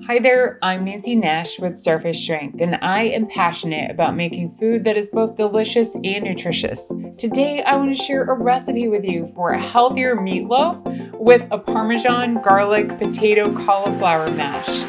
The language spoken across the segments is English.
Hi there, I'm Nancy Nash with Starfish Strength, and I am passionate about making food that is both delicious and nutritious. Today, I want to share a recipe with you for a healthier meatloaf with a Parmesan, garlic, potato, cauliflower mash.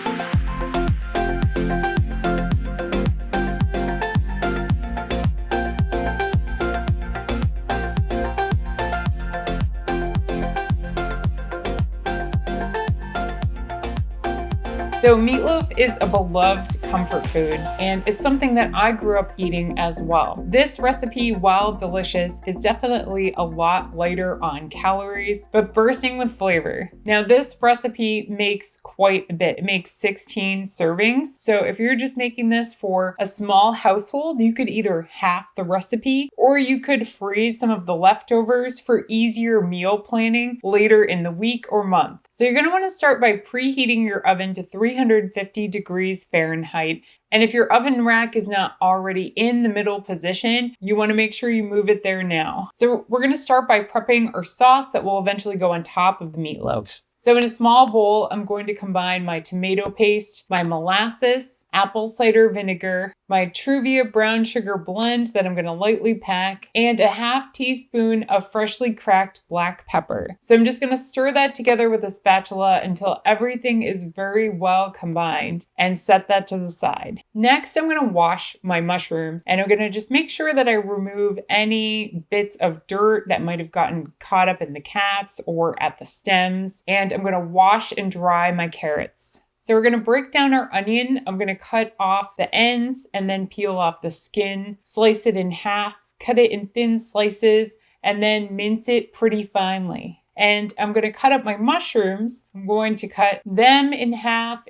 So meatloaf is a beloved comfort food, and it's something that I grew up eating as well. This recipe, while delicious, is definitely a lot lighter on calories, but bursting with flavor. Now, this recipe makes quite a bit. It makes 16 servings. So if you're just making this for a small household, you could either half the recipe, or you could freeze some of the leftovers for easier meal planning later in the week or month. So you're going to want to start by preheating your oven to 350 degrees Fahrenheit. And if your oven rack is not already in the middle position, you want to make sure you move it there now. So we're going to start by prepping our sauce that will eventually go on top of the meatloaf. So in a small bowl, I'm going to combine my tomato paste, my molasses, apple cider vinegar, my Truvia brown sugar blend that I'm going to lightly pack, and a half teaspoon of freshly cracked black pepper. So I'm just going to stir that together with a spatula until everything is very well combined and set that to the side. Next, I'm going to wash my mushrooms, and I'm going to just make sure that I remove any bits of dirt that might have gotten caught up in the caps or at the stems. And I'm going to wash and dry my carrots. So we're going to break down our onion. I'm going to cut off the ends and then peel off the skin, slice it in half, cut it in thin slices, and then mince it pretty finely. And I'm going to cut up my mushrooms. I'm going to cut them in half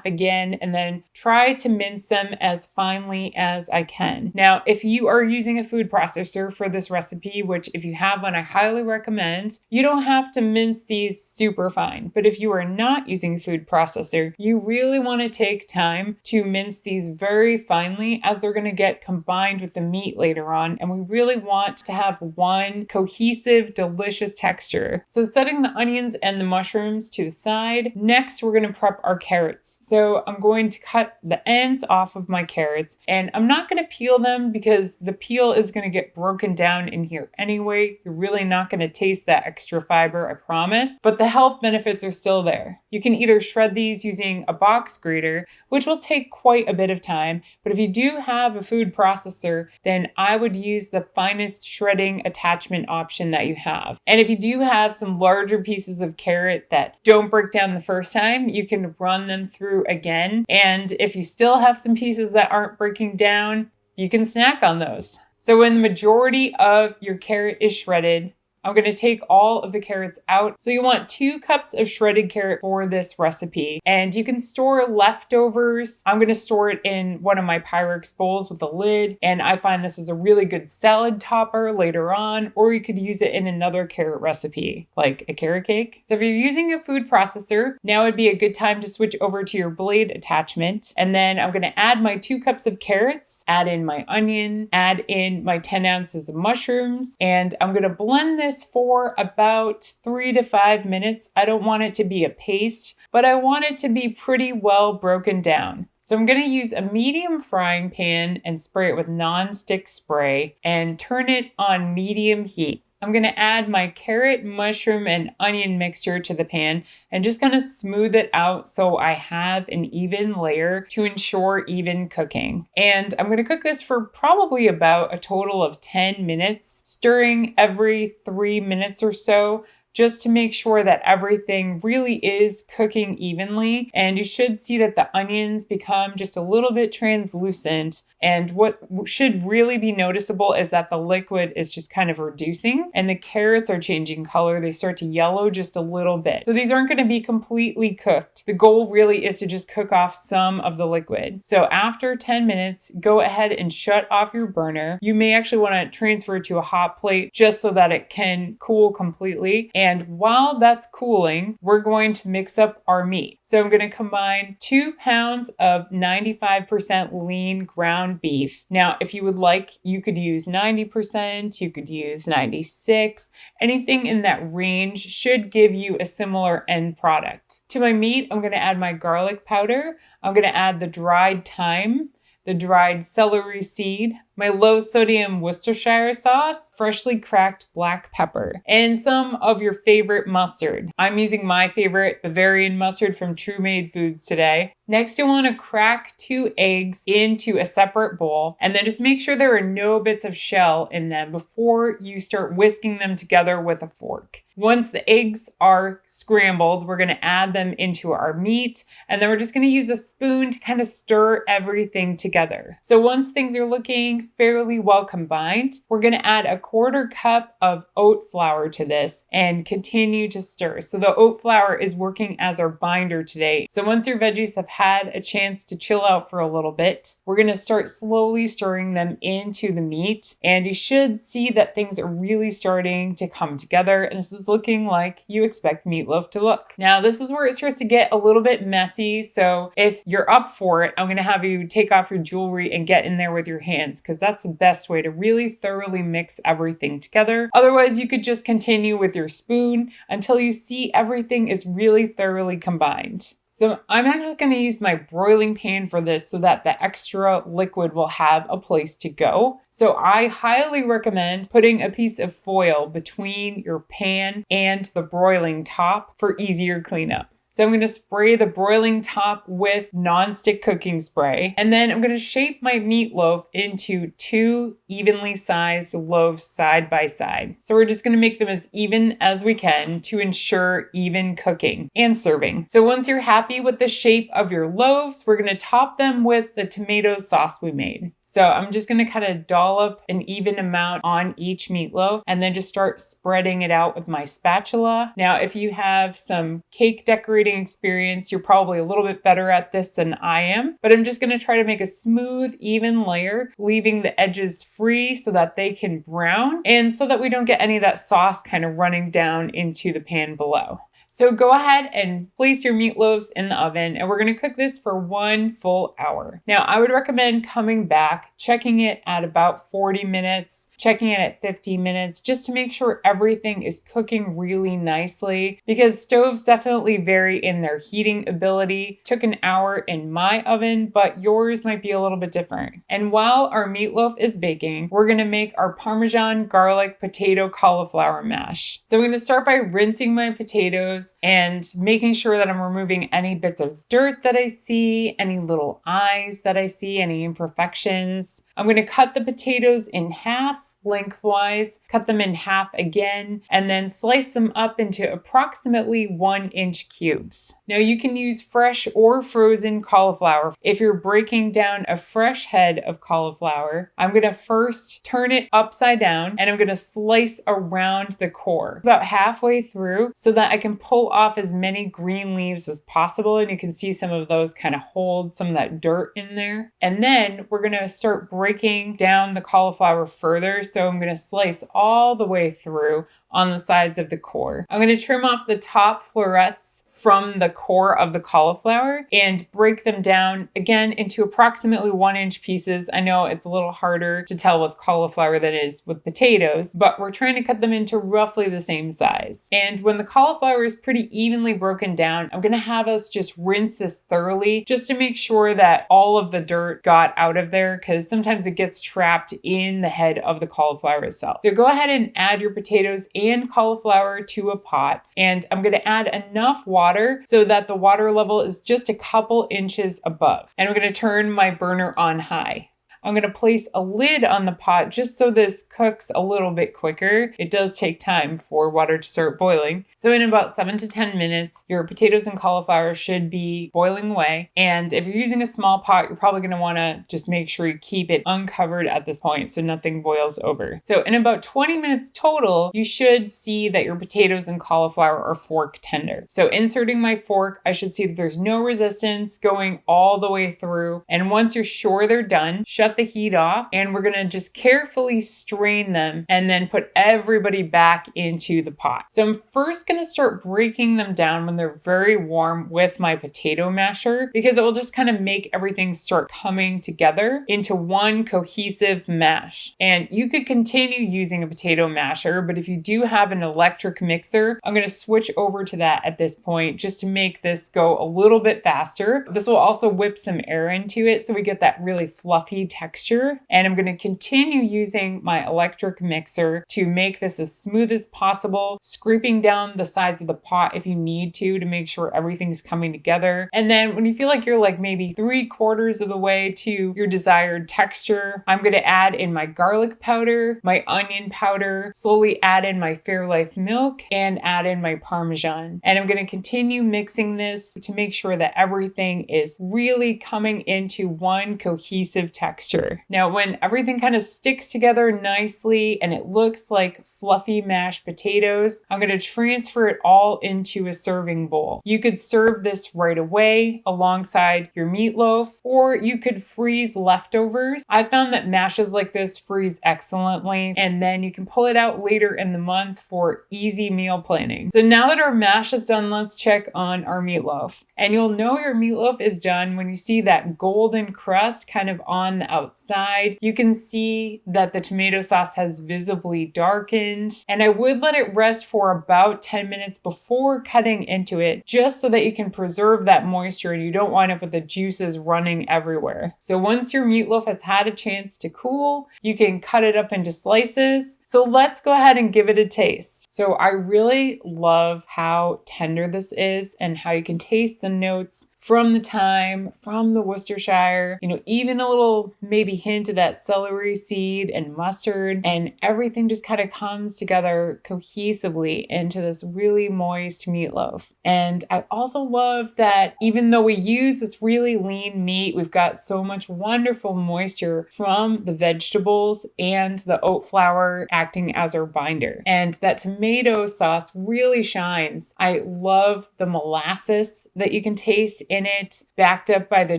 again, and then try to mince them as finely as I can. Now, if you are using a food processor for this recipe, which if you have one, I highly recommend, you don't have to mince these super fine. But if you are not using a food processor, you really want to take time to mince these very finely, as they're going to get combined with the meat later on. And we really want to have one cohesive, delicious texture. So setting the onions and the mushrooms to the side. Next, we're going to prep our carrots. So I'm going to cut the ends off of my carrots, and I'm not going to peel them because the peel is going to get broken down in here anyway. You're really not going to taste that extra fiber, I promise, but the health benefits are still there. You can either shred these using a box grater, which will take quite a bit of time, but if you do have a food processor, then I would use the finest shredding attachment option that you have. And if you do have some larger pieces of carrot that don't break down the first time, you can run them through again. And if you still have some pieces that aren't breaking down, you can snack on those. So when the majority of your carrot is shredded, I'm going to take all of the carrots out. So you want 2 cups of shredded carrot for this recipe. And you can store leftovers. I'm going to store it in one of my Pyrex bowls with a lid. And I find this is a really good salad topper later on, or you could use it in another carrot recipe, like a carrot cake. So if you're using a food processor, now would be a good time to switch over to your blade attachment. And then I'm going to add my 2 cups of carrots, add in my onion, add in my 10 ounces of mushrooms, and I'm going to blend this for about 3 to 5 minutes. I don't want it to be a paste, but I want it to be pretty well broken down. So I'm going to use a medium frying pan and spray it with non-stick spray and turn it on medium heat. I'm going to add my carrot, mushroom, and onion mixture to the pan and just kind of smooth it out so I have an even layer to ensure even cooking. And I'm going to cook this for probably about a total of 10 minutes, stirring every 3 minutes or so, just to make sure that everything really is cooking evenly. And you should see that the onions become just a little bit translucent. And what should really be noticeable is that the liquid is just kind of reducing and the carrots are changing color. They start to yellow just a little bit. So these aren't going to be completely cooked. The goal really is to just cook off some of the liquid. So after 10 minutes, go ahead and shut off your burner. You may actually want to transfer it to a hot plate just so that it can cool completely. And while that's cooling, we're going to mix up our meat. So I'm going to combine 2 pounds of 95% lean ground beef. Now, if you would like, you could use 90%, you could use 96. Anything in that range should give you a similar end product. To my meat, I'm going to add my garlic powder. I'm going to add the dried thyme, the dried celery seed, my low sodium Worcestershire sauce, freshly cracked black pepper, and some of your favorite mustard. I'm using my favorite Bavarian mustard from True Made Foods today. Next, you'll want to crack 2 eggs into a separate bowl, and then just make sure there are no bits of shell in them before you start whisking them together with a fork. Once the eggs are scrambled, we're going to add them into our meat, and then we're just going to use a spoon to kind of stir everything together. So once things are looking fairly well combined, we're going to add a 1/4 cup of oat flour to this and continue to stir. So the oat flour is working as our binder today. So once your veggies have had a chance to chill out for a little bit, we're going to start slowly stirring them into the meat, and you should see that things are really starting to come together, and this is looking like you expect meatloaf to look. Now, this is where it starts to get a little bit messy, so if you're up for it, I'm going to have you take off your jewelry and get in there with your hands, because that's the best way to really thoroughly mix everything together. Otherwise, you could just continue with your spoon until you see everything is really thoroughly combined. So I'm actually going to use my broiling pan for this so that the extra liquid will have a place to go. So I highly recommend putting a piece of foil between your pan and the broiling top for easier cleanup. So I'm going to spray the broiling top with nonstick cooking spray. And then I'm going to shape my meatloaf into 2 evenly sized loaves side by side. So we're just going to make them as even as we can to ensure even cooking and serving. So once you're happy with the shape of your loaves, we're going to top them with the tomato sauce we made. So I'm just going to kind of dollop an even amount on each meatloaf and then just start spreading it out with my spatula. Now, if you have some cake decorating experience, you're probably a little bit better at this than I am, but I'm just going to try to make a smooth, even layer, leaving the edges free so that they can brown and so that we don't get any of that sauce kind of running down into the pan below. So go ahead and place your meatloaves in the oven, and we're going to cook this for 1 full hour. Now, I would recommend coming back, checking it at about 40 minutes, checking it at 50 minutes, just to make sure everything is cooking really nicely, because stoves definitely vary in their heating ability. Took an hour in my oven, but yours might be a little bit different. And while our meatloaf is baking, we're going to make our Parmesan garlic potato cauliflower mash. So I'm going to start by rinsing my potatoes and making sure that I'm removing any bits of dirt that I see, any little eyes that I see, any imperfections. I'm going to cut the potatoes in half lengthwise, cut them in half again, and then slice them up into approximately 1-inch cubes. Now you can use fresh or frozen cauliflower. If you're breaking down a fresh head of cauliflower, I'm going to first turn it upside down and I'm going to slice around the core about halfway through so that I can pull off as many green leaves as possible, and you can see some of those kind of hold some of that dirt in there. And then we're going to start breaking down the cauliflower further. So I'm going to slice all the way through on the sides of the core. I'm going to trim off the top florets from the core of the cauliflower and break them down again into approximately 1-inch pieces. I know it's a little harder to tell with cauliflower than it is with potatoes, but we're trying to cut them into roughly the same size. And when the cauliflower is pretty evenly broken down, I'm going to have us just rinse this thoroughly just to make sure that all of the dirt got out of there, because sometimes it gets trapped in the head of the cauliflower itself. So go ahead and add your potatoes and cauliflower to a pot, and I'm going to add enough water so that the water level is just a couple inches above. And I'm going to turn my burner on high. I'm going to place a lid on the pot just so this cooks a little bit quicker. It does take time for water to start boiling. So in about 7 to 10 minutes, your potatoes and cauliflower should be boiling away. And if you're using a small pot, you're probably going to want to just make sure you keep it uncovered at this point so nothing boils over. So in about 20 minutes total, you should see that your potatoes and cauliflower are fork tender. So inserting my fork, I should see that there's no resistance going all the way through. And once you're sure they're done, shut shut the heat off and we're gonna just carefully strain them and then put everybody back into the pot. So I'm first gonna start breaking them down when they're very warm with my potato masher, because it will just kind of make everything start coming together into one cohesive mash. And you could continue using a potato masher, but if you do have an electric mixer, I'm gonna switch over to that at this point just to make this go a little bit faster. This will also whip some air into it so we get that really fluffy texture. And I'm gonna continue using my electric mixer to make this as smooth as possible, scraping down the sides of the pot if you need to make sure everything's coming together. And then when you feel like you're like maybe 3/4 of the way to your desired texture, I'm gonna add in my garlic powder, my onion powder, slowly add in my Fairlife milk, and add in my Parmesan. And I'm gonna continue mixing this to make sure that everything is really coming into one cohesive texture. Now, when everything kind of sticks together nicely and it looks like fluffy mashed potatoes, I'm gonna transfer it all into a serving bowl. You could serve this right away alongside your meatloaf, or you could freeze leftovers. I found that mashes like this freeze excellently, and then you can pull it out later in the month for easy meal planning. So now that our mash is done, let's check on our meatloaf. And you'll know your meatloaf is done when you see that golden crust kind of on the outside. You can see that the tomato sauce has visibly darkened, and I would let it rest for about 10 minutes before cutting into it, just so that you can preserve that moisture and you don't wind up with the juices running everywhere. So once your meatloaf has had a chance to cool, you can cut it up into slices. So let's go ahead and give it a taste. So I really love how tender this is and how you can taste the notes from the thyme, from the Worcestershire, even a little maybe hint of that celery seed and mustard, and everything just kind of comes together cohesively into this really moist meatloaf. And I also love that even though we use this really lean meat, we've got so much wonderful moisture from the vegetables and the oat flour acting as our binder. And that tomato sauce really shines. I love the molasses that you can taste in it, backed up by the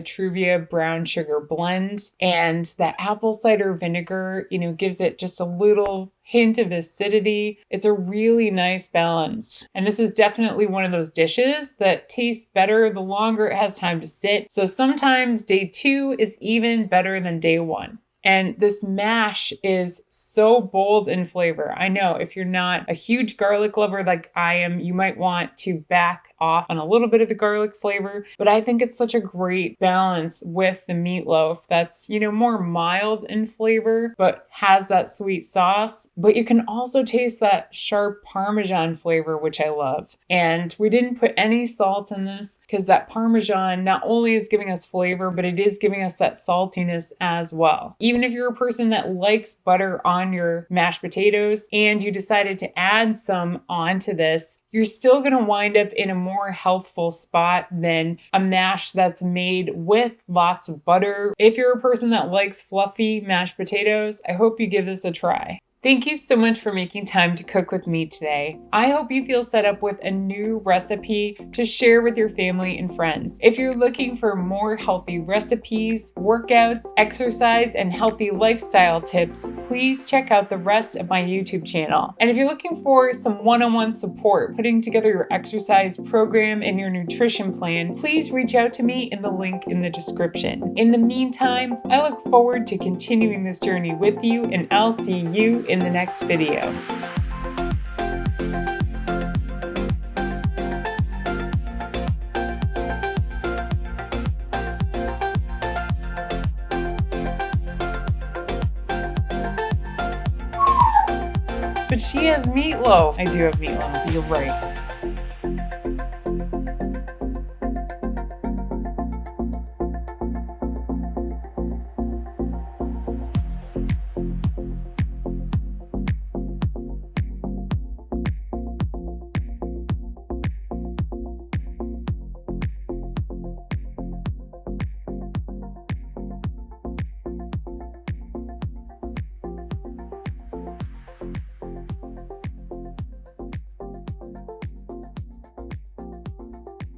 Truvia brown sugar blend, and that apple cider vinegar, gives it just a little hint of acidity. It's a really nice balance. And this is definitely one of those dishes that tastes better the longer it has time to sit. So sometimes day 2 is even better than day 1. And this mash is so bold in flavor. I know if you're not a huge garlic lover like I am, you might want to back off on a little bit of the garlic flavor, but I think it's such a great balance with the meatloaf that's, more mild in flavor, but has that sweet sauce. But you can also taste that sharp Parmesan flavor, which I love. And we didn't put any salt in this because that Parmesan not only is giving us flavor, but it is giving us that saltiness as well. Even if you're a person that likes butter on your mashed potatoes and you decided to add some onto this, you're still going to wind up in a more healthful spot than a mash that's made with lots of butter. If you're a person that likes fluffy mashed potatoes, I hope you give this a try. Thank you so much for making time to cook with me today. I hope you feel set up with a new recipe to share with your family and friends. If you're looking for more healthy recipes, workouts, exercise, and healthy lifestyle tips, please check out the rest of my YouTube channel. And if you're looking for some one-on-one support putting together your exercise program and your nutrition plan, please reach out to me in the link in the description. In the meantime, I look forward to continuing this journey with you, and I'll see you in the next video. But she has meatloaf. I do have meatloaf, you're right.